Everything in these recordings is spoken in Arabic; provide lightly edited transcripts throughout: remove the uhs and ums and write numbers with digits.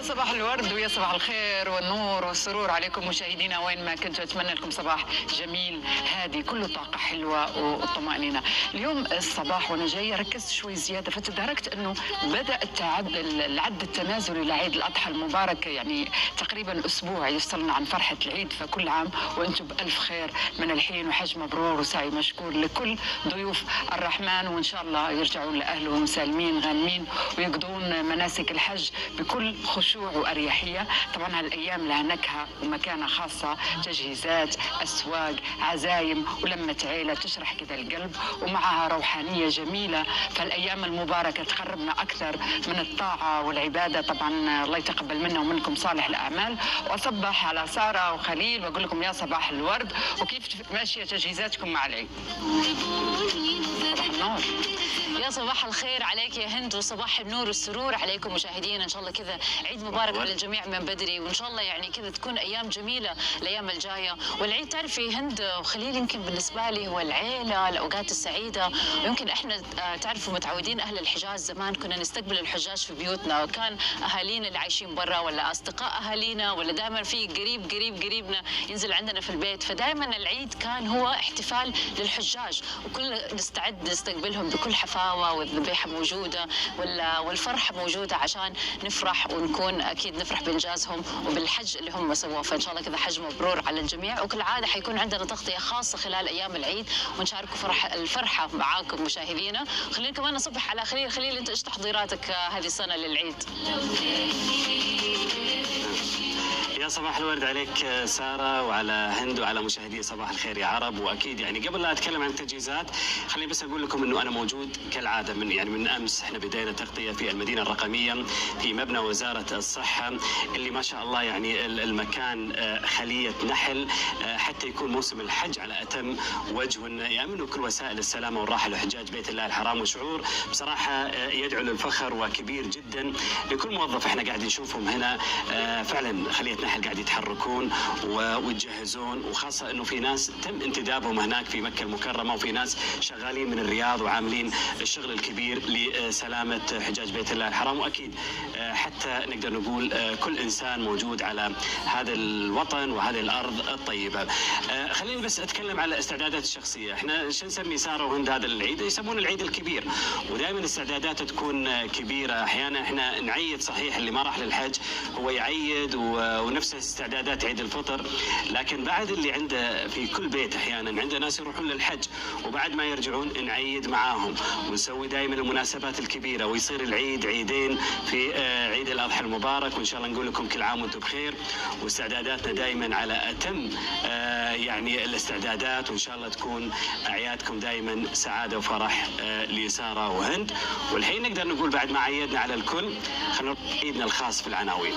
صباح الورد ويا صباح الخير والنور والسرور عليكم مشاهدينا وين ما كنتوا. اتمنى لكم صباح جميل هادي كله طاقه حلوه والطمانينه. اليوم الصباح وانا جايه ركزت شوي زياده فتداركت انه بدا العد التنازلي لعيد الاضحى المبارك، يعني تقريبا اسبوع يفصلنا عن فرحه العيد، فكل عام وانتم بالف خير من الحين، وحج مبرور وسعي مشكور لكل ضيوف الرحمن، وان شاء الله يرجعون لاهلهم سالمين غانمين ويقضون مناسك الحج بكل خشوع واريحيه. طبعا هالايام لها نكهه ومكانه خاصه، تجهيزات، اسواق، عزايم ولمه عيله تشرح كذا القلب، ومعها روحانيه جميله. فالايام المباركه تقربنا اكثر من الطاعه والعباده. طبعا الله يتقبل منا ومنكم صالح الاعمال. واصبح على ساره وخليل واقول لكم يا صباح الورد، وكيف ماشيه تجهيزاتكم مع العيد؟ صباح النور. يا صباح الخير عليك يا هند، وصباح النور والسرور عليكم مشاهدينا. ان شاء الله كذا عيد مبارك على الجميع من بدري، وان شاء الله يعني كذا تكون ايام جميله الايام الجايه. والعيد تعرفي هند وخليل يمكن بالنسبه لي هو العيله، الاوقات السعيده. ويمكن احنا تعرفوا متعودين اهل الحجاز زمان كنا نستقبل الحجاج في بيوتنا، وكان اهالينا اللي عايشين برا ولا اصدقاء اهالينا ولا دائما في قريبنا ينزل عندنا في البيت. فدائما العيد كان هو احتفال للحجاج، وكل نستعد نستقبلهم بكل حفاوه، والذبيحه موجوده والفرحه موجوده عشان نفرح ونكون اكيد نفرح بانجازهم وبالحج اللي هم سووه. فان شاء الله كذا حج مبرور على الجميع. وكل عاده حيكون عندنا تغطيه خاصه خلال ايام العيد ونشارك الفرحه معاكم مشاهدينا. خلينا كمان نصبح على خليل انت ايش تحضيراتك هذه السنه للعيد؟ يا صباح الورد عليك سارة وعلى هند وعلى مشاهدي صباح الخير يا عرب. واكيد يعني قبل لا اتكلم عن التجهيزات خليني بس اقول لكم انه انا موجود كالعاده من امس. احنا بدينا تغطيه في المدينه الرقميه في مبنى وزاره الصحه اللي ما شاء الله يعني المكان خليه نحل حتى يكون موسم الحج على اتم وجه، ويامنوا كل وسائل السلامه والراحه لحجاج بيت الله الحرام. وشعور بصراحه يدعو للفخر وكبير جدا لكل موظف احنا قاعدين نشوفهم هنا. فعلا خليه نحل قاعد يتحركون ويتجهزون، وخاصه انه في ناس تم انتدابهم هناك في مكه المكرمه، وفي ناس شغالين من الرياض وعاملين الشغل الكبير لسلامه حجاج بيت الله الحرام. واكيد حتى نقدر نقول كل انسان موجود على هذا الوطن وهذه الارض الطيبه. خليني بس اتكلم على الاستعدادات الشخصيه. احنا شو نسمي ساره وهند هذا العيد؟ يسمونه العيد الكبير، ودائما الاستعدادات تكون كبيره. احيانا احنا نعيد، صحيح اللي ما راح للحج هو يعيد ونفس استعدادات عيد الفطر، لكن بعد اللي عنده في كل بيت احيانا عنده ناس يروحون للحج وبعد ما يرجعون نعيد معاهم ونسوي دائما المناسبات الكبيره، ويصير العيد عيدين في عيد الاضحى المبارك. وان شاء الله نقول لكم كل عام وانتم بخير، واستعداداتنا دائما على اتم يعني الاستعدادات، وان شاء الله تكون اعيادكم دائما سعاده وفرح لساره وهند. والحين نقدر نقول بعد ما عيدنا على الكل خلينا نروح عيدنا الخاص في العناوين.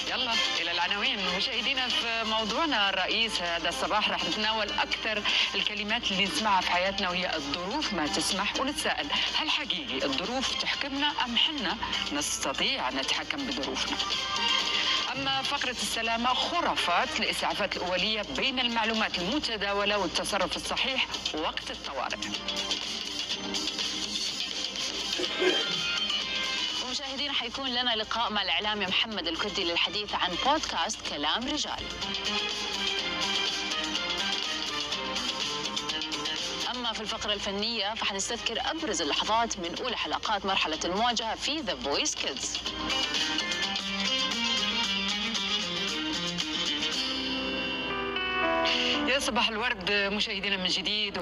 يلا إلى العناوين مشاهدينا. في موضوعنا الرئيس هذا الصباح راح نتناول أكثر الكلمات اللي نسمعها في حياتنا، وهي الظروف ما تسمح، ونتساءل هل حقيقي الظروف تحكمنا أم حنا نستطيع أن نتحكم بظروفنا؟ أما فقرة السلامة خرافات الإسعافات الأولية بين المعلومات المتداولة والتصرف الصحيح وقت الطوارئ. مشاهدينا حيكون لنا لقاء مع الإعلامي محمد الكردي للحديث عن بودكاست كلام رجال. أما في الفقرة الفنية فحنستذكر أبرز اللحظات من أولى حلقات مرحلة المواجهة في The Voice Kids. يا صباح الورد مشاهدينا من جديد.